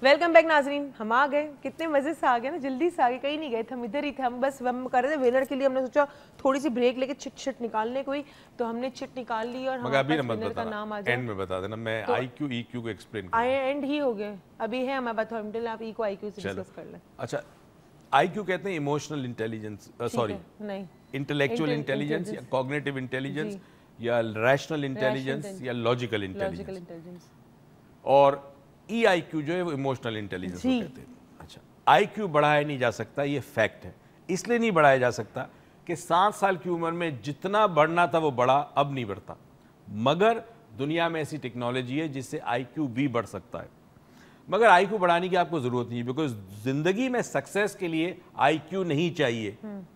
Welcome back ناظرین. ہم آ گئے, کتنے مزے سے آ گئے نا, جلدی سے آگے, کہیں نہیں گئے تھے, ہم ادھر ہی تھے. ہم بس ہم کر رہے تھے ونر کے لیے, ہم نے سوچا تھوڑی سی بریک لے کے چٹ نکالنے کوئی, تو ہم نے چٹ نکال لی اور ہمارے پاس ونر کا نام آ جائے. اینڈ میں بتا دینا, میں آئی کیو ای کیو کو ایکسپلین کروں. اینڈ ہی ہو گئے, ابھی ہے ہمارے پاس ہم آپ ای کو آئی کیو سے ڈسکس کر لیں. اچھا, آئی کیو کہتے ہیں ایموشنل انٹیلیجنس, سوری نہیں انٹلیکچوئل انٹیلیجنس یا کوگنیٹو انٹیلیجنس یا ریشنل انٹیلیجنس یا لاجیکل انٹیلیجنس. اور ای آئی کیو جو ہے وہ ایموشنل انٹیلیجنس کو کہتے ہیں. اچھا, آئی کیو بڑھایا نہیں جا سکتا, یہ فیکٹ ہے. اس لیے نہیں بڑھایا جا سکتا کہ 7 سال کی عمر میں جتنا بڑھنا تھا وہ بڑھا, اب نہیں بڑھتا. مگر دنیا میں ایسی ٹیکنالوجی ہے جس سے آئی کیو بھی بڑھ سکتا ہے. مگر آئی کیو بڑھانے کی آپ کو ضرورت نہیں ہے, بیکاز زندگی میں سکسیس کے لیے آئی کیو نہیں چاہیے,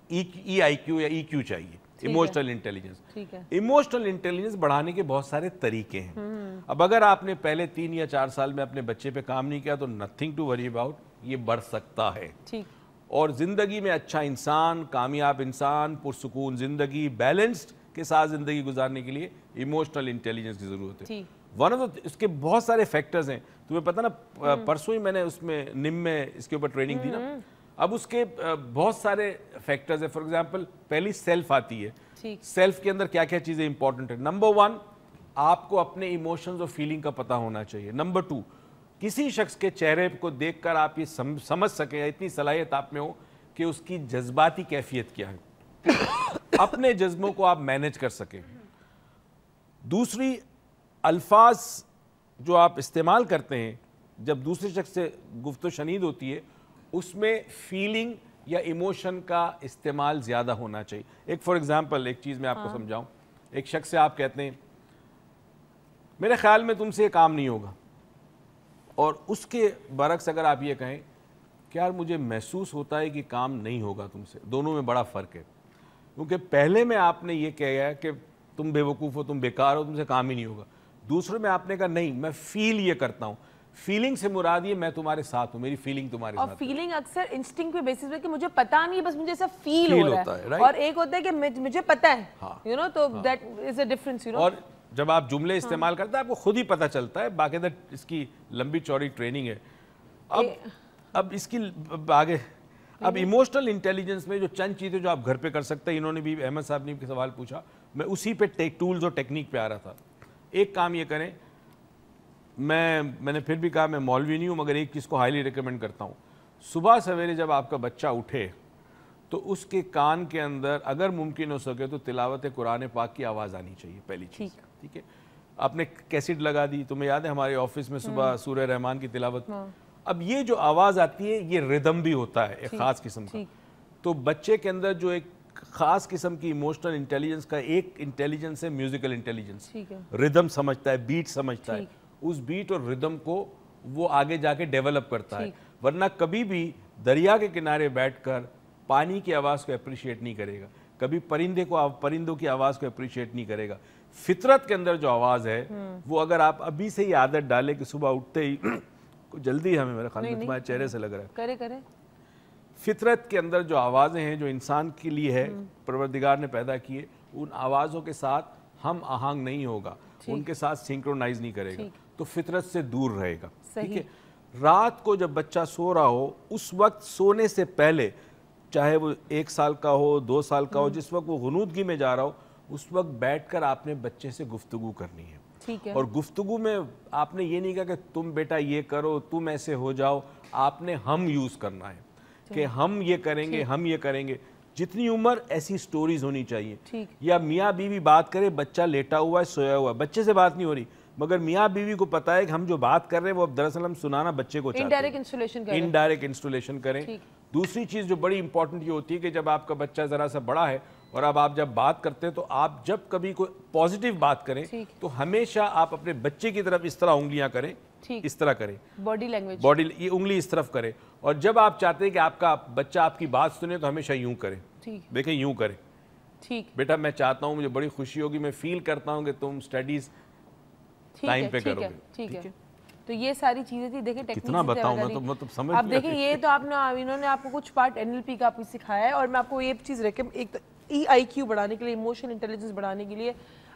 ای آئی کیو یا ای کیو چاہیے, ایموشنل انٹیلیجنس. ایموشنل انٹیلیجنس بڑھانے کے بہت سارے طریقے ہیں. اب اگر آپ نے پہلے 3 یا 4 سال میں اپنے بچے پہ کام نہیں کیا تو نتھنگ ٹو وری اباؤٹ, یہ بڑھ سکتا ہے. اور زندگی میں اچھا انسان, کامیاب انسان, پرسکون زندگی, بیلنسڈ کے ساتھ زندگی گزارنے کے لیے ایموشنل انٹیلیجنس کی ضرورت ہے. ون آف اس کے بہت سارے فیکٹرز ہیں. تمہیں پتہ نا, پرسوں ہی میں نے اس میں نم میں اس کے اوپر ٹریننگ دی نا. اب اس کے بہت سارے فیکٹرز ہیں. فار ایگزامپل پہلی سیلف آتی ہے. سیلف کے اندر کیا کیا چیزیں امپورٹنٹ ہیں. نمبر 1, آپ کو اپنے ایموشنز اور فیلنگ کا پتہ ہونا چاہیے. نمبر 2, کسی شخص کے چہرے کو دیکھ کر آپ یہ سمجھ سکیں, اتنی صلاحیت آپ میں ہو کہ اس کی جذباتی کیفیت کیا ہے, اپنے جذبوں کو آپ مینیج کر سکیں. دوسری, الفاظ جو آپ استعمال کرتے ہیں جب دوسرے شخص سے گفت و شنید ہوتی ہے, اس میں فیلنگ یا ایموشن کا استعمال زیادہ ہونا چاہیے. ایک فار ایگزامپل ایک چیز میں آپ کو سمجھاؤں. ایک شخص سے آپ کہتے ہیں میرے خیال میں تم سے یہ کام نہیں ہوگا, اور اس کے برعکس اگر آپ یہ کہیں کہ یار مجھے محسوس ہوتا ہے کہ کام نہیں ہوگا تم سے, دونوں میں بڑا فرق ہے. کیونکہ پہلے میں آپ نے یہ کہا کہ تم بے وقوف ہو, تم بیکار ہو, تم سے کام ہی نہیں ہوگا. دوسرے میں آپ نے کہا نہیں, میں فیل یہ کرتا ہوں. فیلنگ سے مراد یہ میں تمہارے ساتھ ہوں, میری فیلنگ تمہارے ساتھ. اور فیلنگ اکثر انسٹنکٹ پہ بیسس پہ کہ مجھے پتا نہیں ہے, بس مجھے ایسا فیل ہو رہا ہے. اور ایک ہوتا ہے کہ مجھے پتا ہے, یو نو, تو that is a difference, you know. اور جب آپ جملے استعمال کرتے ہیں آپ کو خود ہی پتہ چلتا ہے. باقاعدہ اس کی لمبی چوڑی ٹریننگ ہے. اب اس کی آگے, اب ایموشنل انٹیلیجنس میں جو چند چیزیں جو آپ گھر پہ کر سکتے ہیں, انہوں نے بھی, احمد صاحب نے بھی سوال پوچھا, میں اسی پہ ٹولز اور ٹیکنیک پہ آ رہا تھا. ایک کام یہ کریں, میں نے پھر بھی کہا میں مولوی نہیں ہوں, مگر ایک چیز کو ہائیلی ریکمینڈ کرتا ہوں. صبح سویرے جب آپ کا بچہ اٹھے تو اس کے کان کے اندر اگر ممکن ہو سکے تو تلاوت قرآن پاک کی آواز آنی چاہیے, پہلی چیز. ٹھیک ہے, آپ نے کیسٹ لگا دی, تمہیں یاد ہے ہمارے آفس میں صبح سورہ رحمان کی تلاوت. اب یہ جو آواز آتی ہے یہ ردم بھی ہوتا ہے ایک خاص قسم کا. تو بچے کے اندر جو ایک خاص قسم کی ایموشنل انٹیلیجنس کا ایک انٹیلیجنس ہے میوزیکل انٹیلیجنس. ردم سمجھتا ہے, بیٹ سمجھتا ہے, اس بیٹ اور ردم کو وہ آگے جا کے ڈیولپ کرتا ہے. ورنہ کبھی بھی دریا کے کنارے بیٹھ کر پانی کی آواز کو اپریشیٹ نہیں کرے گا, کبھی پرندوں کی آواز کو اپریشیٹ نہیں کرے گا. فطرت کے اندر جو آواز ہے وہ اگر آپ ابھی سے ہی عادت ڈالیں کہ صبح اٹھتے ہی جلدی ہمیں, میرے خیال میں تمہارے چہرے سے لگ رہا ہے, کرے فطرت کے اندر جو آوازیں ہیں جو انسان کے لیے ہے, پروردگار نے پیدا کیے, ان آوازوں کے ساتھ ہم آہنگ نہیں ہوگا, ان کے ساتھ سنکرونائز نہیں کرے گا, تو فطرت سے دور رہے گا. ٹھیک ہے, رات کو جب بچہ سو رہا ہو اس وقت سونے سے پہلے, چاہے وہ 1 سال کا ہو, 2 سال کا ہو, جس وقت وہ غنودگی میں جا رہا ہو, اس وقت بیٹھ کر آپ نے بچے سے گفتگو کرنی ہے. اور گفتگو میں آپ نے یہ نہیں کہا کہ تم بیٹا یہ کرو, تم ایسے ہو جاؤ, آپ نے ہم یوز کرنا ہے کہ ہم یہ کریں گے, ہم یہ کریں گے. جتنی عمر ایسی سٹوریز ہونی چاہیے. یا میاں بیوی بات کرے, بچہ لیٹا ہوا ہے, سویا ہوا ہے, بچے سے بات نہیں ہو رہی, مگر میاں بیوی کو پتا ہے کہ ہم جو بات کر رہے ہیں وہ اب دراصل ہم سنانا بچے کو چاہتے ہیں. انڈائریکٹ انسٹولیشن کریں. دوسری چیز جو بڑی امپورٹنٹ یہ ہوتی ہے کہ جب آپ کا بچہ ذرا سا بڑا ہے اور اب آپ جب بات کرتے ہیں تو آپ جب کبھی کوئی پازیٹیو بات کریں تو ہمیشہ آپ اپنے بچے کی طرف اس طرح انگلیاں کریں, اس طرح کریں, باڈی لینگویج, یہ انگلی اس طرف کریں. اور جب آپ چاہتے ہیں کہ آپ کا بچہ آپ کی بات سنے تو ہمیشہ یوں کریں, دیکھیں یوں کریں, بیٹا میں چاہتا ہوں, مجھے بڑی خوشی ہوگی, میں فیل کرتا ہوں کہ تم سٹڈیز ٹائم پہ کرو گے. ٹھیک ہے, تو یہ ساری چیزیں تھی. دیکھیں کتنا بتاؤں میں, تو مطلب سمجھ. اب دیکھیں یہ تو آپ نے, انہوں نے آپ کو کچھ پارٹ NLP کا آپ کو سکھایا ہے, اور میں آپ کو یہ چیز ایک ای آئی کیو بڑھانے کے لیے, ایموشنل انٹیلیجنس بڑھانے کے لیے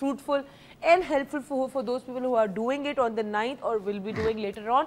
fruitful and helpful for those people who are doing it on the 9th or will be doing later on.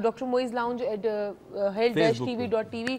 Dr. Moiz Lounge at health-tv.tv